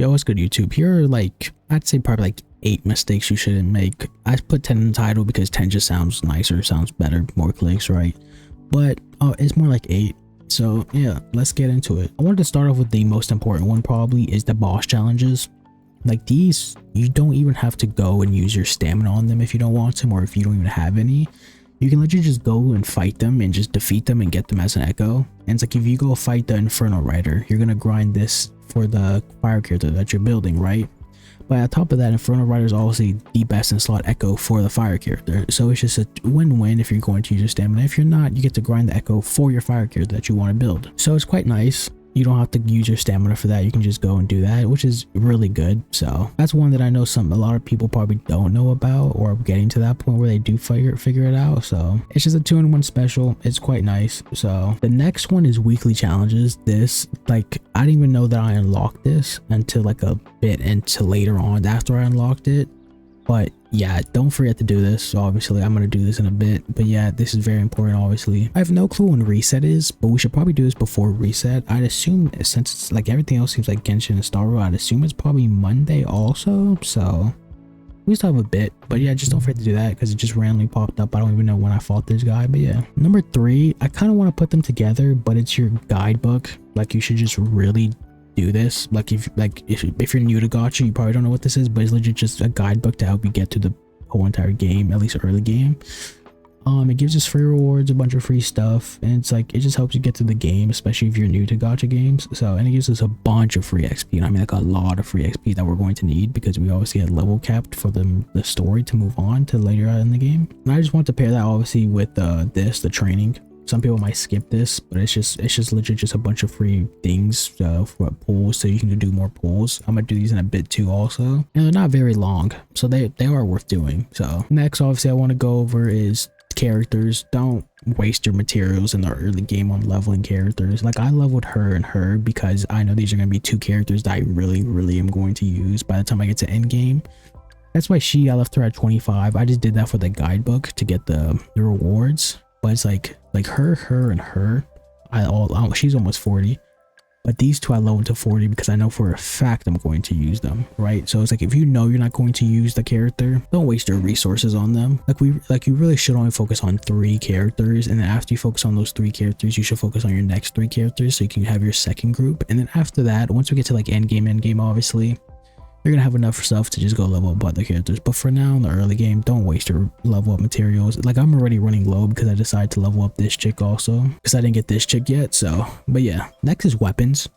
Yo, what's good, YouTube? Here are like, I'd say probably like 8 mistakes you shouldn't make. I put 10 in the title because 10 just sounds nicer, sounds better, more clicks, right? But it's more like 8. So yeah, let's get into it. I wanted to start off with the most important one, probably is the boss challenges. Like these, you don't even have to go and use your stamina on them if you don't want to, or if you don't even have any. You can literally just go and fight them and just defeat them and get them as an echo. And it's like if you go fight the Inferno Rider, you're gonna grind this for the fire character that you're building, right? But on top of that, Inferno Rider is obviously the best in slot echo for the fire character. So it's just a win-win if you're going to use your stamina. If you're not, you get to grind the echo for your fire character that you want to build. So it's quite nice. You don't have to use your stamina for that. You can just go and do that, which is really good. So that's one that I know a lot of people probably don't know about, or getting to that point where they do figure it out. So it's just a 2-in-1 special. It's quite nice. So the next one is weekly challenges. This, like, I didn't even know that I unlocked this until like a bit into later on after I unlocked it. But yeah, don't forget to do this. So obviously I'm going to do this in a bit, but yeah, this is very important. Obviously I have no clue when reset is, but we should probably do this before reset. I'd assume, since it's like everything else seems like Genshin and Star Wars, I'd assume it's probably Monday also. So we still have a bit, but yeah, just don't forget to do that because it just randomly popped up. I don't even know when I fought this guy, but yeah. Number 3, I kind of want to put them together, but it's your guidebook. Like you should just really do this. Like if you're new to gacha, you probably don't know what this is, but it's legit just a guidebook to help you get through the whole entire game, at least early game. It gives us free rewards, a bunch of free stuff, and it's like it just helps you get through the game, especially if you're new to gacha games. So, and it gives us a bunch of free XP, and I mean like a lot of free XP that we're going to need because we obviously had level capped for the story to move on to later in the game. And I just want to pair that obviously with the training. Some people might skip this, but it's just legit just a bunch of free things for pulls, so you can do more pulls. I'm gonna do these in a bit too also, and they're not very long, so they are worth doing. So next, obviously I want to go over is characters. Don't waste your materials in the early game on leveling characters. Like I leveled her and her because I know these are going to be 2 characters that I really am going to use by the time I get to end game. That's why I left her at 25. I just did that for the guidebook to get the rewards. But it's like her and her, she's almost 40, but these 2 I leveled to 40 because I know for a fact I'm going to use them, right? So it's like if you know you're not going to use the character, don't waste your resources on them. Like you really should only focus on 3 characters, and then after you focus on those 3 characters, you should focus on your next 3 characters so you can have your second group. And then after that, once we get to like end game obviously, you're gonna have enough stuff to just go level up other characters. But for now in the early game, don't waste your level up materials. Like I'm already running low because I decided to level up this chick also because I didn't get this chick yet. So but yeah, next is weapons.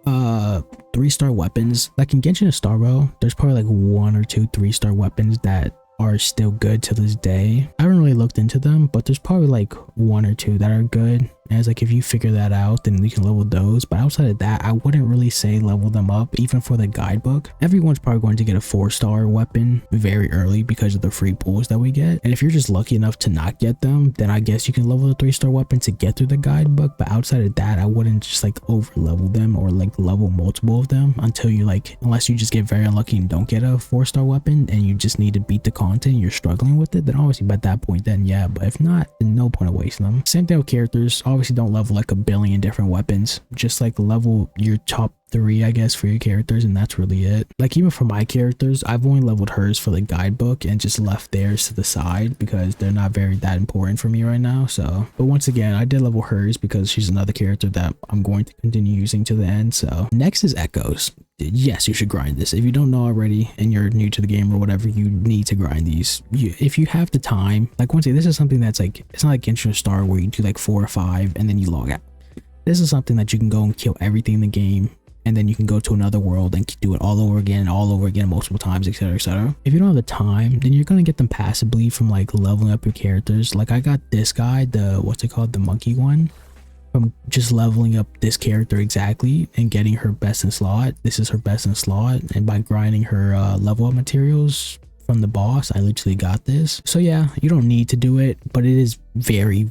3-star weapons. Like in Genshin and Star Wars, there's probably like 1 or 2 3-star weapons that are still good to this day. I haven't really looked into them, but there's probably like 1 or 2 that are good. And it's like if you figure that out, then you can level those. But outside of that, I wouldn't really say level them up. Even for the guidebook, everyone's probably going to get a 4-star weapon very early because of the free pulls that we get. And if you're just lucky enough to not get them, then I guess you can level the 3-star weapon to get through the guidebook. But outside of that, I wouldn't just like over level them or like level multiple of them until you unless you just get very unlucky and don't get a 4-star weapon and you just need to beat the content and you're struggling with it, then obviously by that point, then yeah. But if not, then no point of wasting them. Same thing with characters. Obviously don't level like a billion different weapons, just like level your top 3 I guess for your characters, and that's really it. Like even for my characters, I've only leveled hers for the guidebook and just left theirs to the side because they're not that important for me right now. So but once again, I did level hers because she's another character that I'm going to continue using to the end. So next is echoes. Yes, you should grind this. If you don't know already and you're new to the game or whatever, you need to grind these. If you have the time, like once again, this is something that's like, it's not like Genshin Star where you do like 4 or 5 and then you log out. This is something that you can go and kill everything in the game, and then you can go to another world and do it all over again multiple times, etc, etc. If you don't have the time, then you're gonna get them passively from like leveling up your characters. Like I got this guy, the monkey one, from just leveling up this character exactly and getting her best in slot. This is her best in slot, and by grinding her level up materials from the boss, I literally got this. So yeah, you don't need to do it, but it is very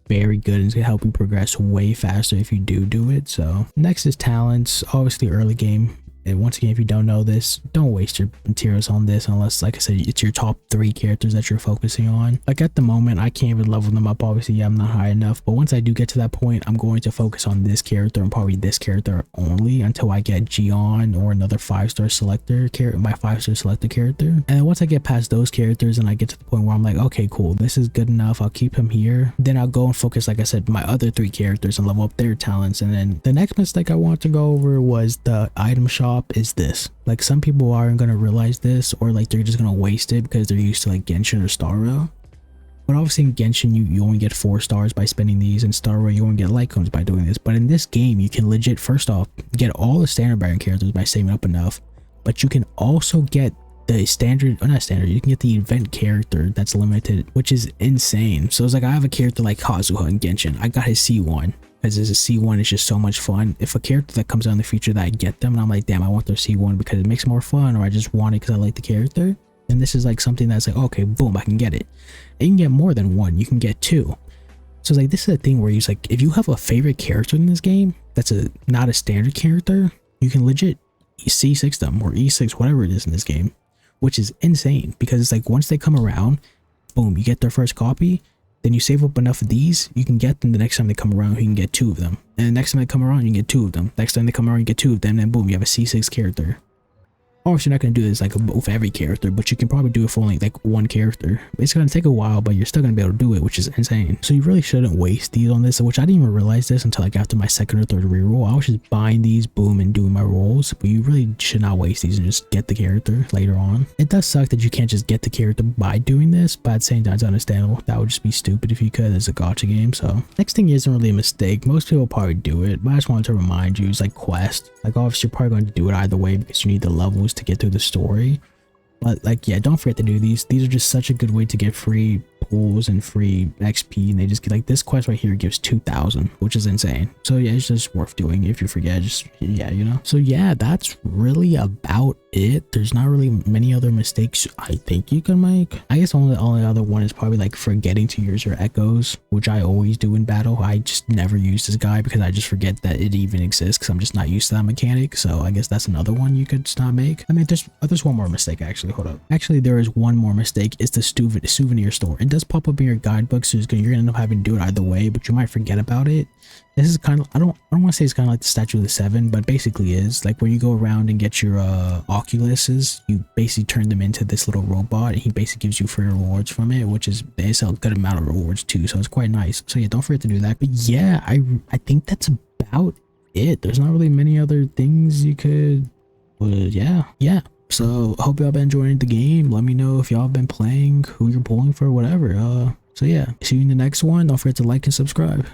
good, and it's gonna help you progress way faster if you do it. So next is talents. Obviously early game, And once again, if you don't know this, don't waste your materials on this unless, like I said, it's your top 3 characters that you're focusing on. Like at the moment, I can't even level them up. Obviously, yeah, I'm not high enough. But once I do get to that point, I'm going to focus on this character and probably this character only until I get Gion or another 5-star selector character, my 5-star selector character. And then once I get past those characters and I get to the point where I'm like, okay, cool, this is good enough, I'll keep him here. Then I'll go and focus, like I said, my other 3 characters and level up their talents. And then the next mistake I want to go over was the item shop is this. Like some people aren't going to realize this, or like they're just going to waste it because they're used to like Genshin or Star Rail. But obviously in Genshin, you only get 4 stars by spending these, and Star Rail you only get light cones by doing this. But in this game, you can legit, first off, get all the standard Baron characters by saving up enough. But you can also get the standard, or not standard, you can get the event character that's limited, which is insane. So it's like I have a character like Kazuha in Genshin. I got his C1. Because as a C1 is just so much fun. If a character that comes out in the future that I get them and I'm like, damn, I want their C1 because it makes it more fun, or I just want it because I like the character, and this is like something that's like, okay, boom, I can get it. And you can get more than 1, you can get 2. So it's like, this is a thing where you like, if you have a favorite character in this game that's not a standard character, you can legit C6 them or E6, whatever it is in this game, which is insane because it's like once they come around, boom, you get their first copy. Then you save up enough of these, you can get them the next time they come around, you can get 2 of them. And the next time they come around, you can get 2 of them. Next time they come around, you get 2 of them, and boom, you have a C6 character. Obviously, you're not going to do this like with every character, but you can probably do it for only like 1 character. It's going to take a while, but you're still going to be able to do it, which is insane. So you really shouldn't waste these on this, which I didn't even realize this until like after my 2nd or 3rd reroll. I was just buying these, boom, and doing my rolls, but you really should not waste these and just get the character later on. It does suck that you can't just get the character by doing this, but at the same time, it's understandable. That would just be stupid if you could. It's a gacha game, so. Next thing isn't really a mistake. Most people probably do it, but I just wanted to remind you, it's like quest. Like obviously, you're probably going to do it either way because you need the levels to get through the story. But like, yeah, don't forget to do these. These are just such a good way to get free pools and free XP, and they just get like this quest right here gives 2,000, which is insane. So yeah, it's just worth doing if you forget. Just yeah, you know. So yeah, that's really about it. There's not really many other mistakes I think you can make. I guess only other one is probably like forgetting to use your echoes, which I always do in battle. I just never use this guy because I just forget that it even exists because I'm just not used to that mechanic. So I guess that's another one you could not make. I mean, there's one more mistake actually. Hold up. Actually, there is one more mistake. It's the souvenir store. It does pop up in your guidebook, so you're gonna end up having to do it either way, but you might forget about it. This is kind of, I don't want to say it's kind of like the Statue of the Seven, but basically is like where you go around and get your Oculuses, you basically turn them into this little robot, and he basically gives you free rewards from it, which is, they sell a good amount of rewards too, so it's quite nice. So yeah, don't forget to do that. But yeah, I think that's about it. There's not really many other things you could, yeah. So I hope y'all been enjoying the game. Let me know if y'all been playing, who you're pulling for, whatever. So yeah, see you in the next one. Don't forget to like and subscribe.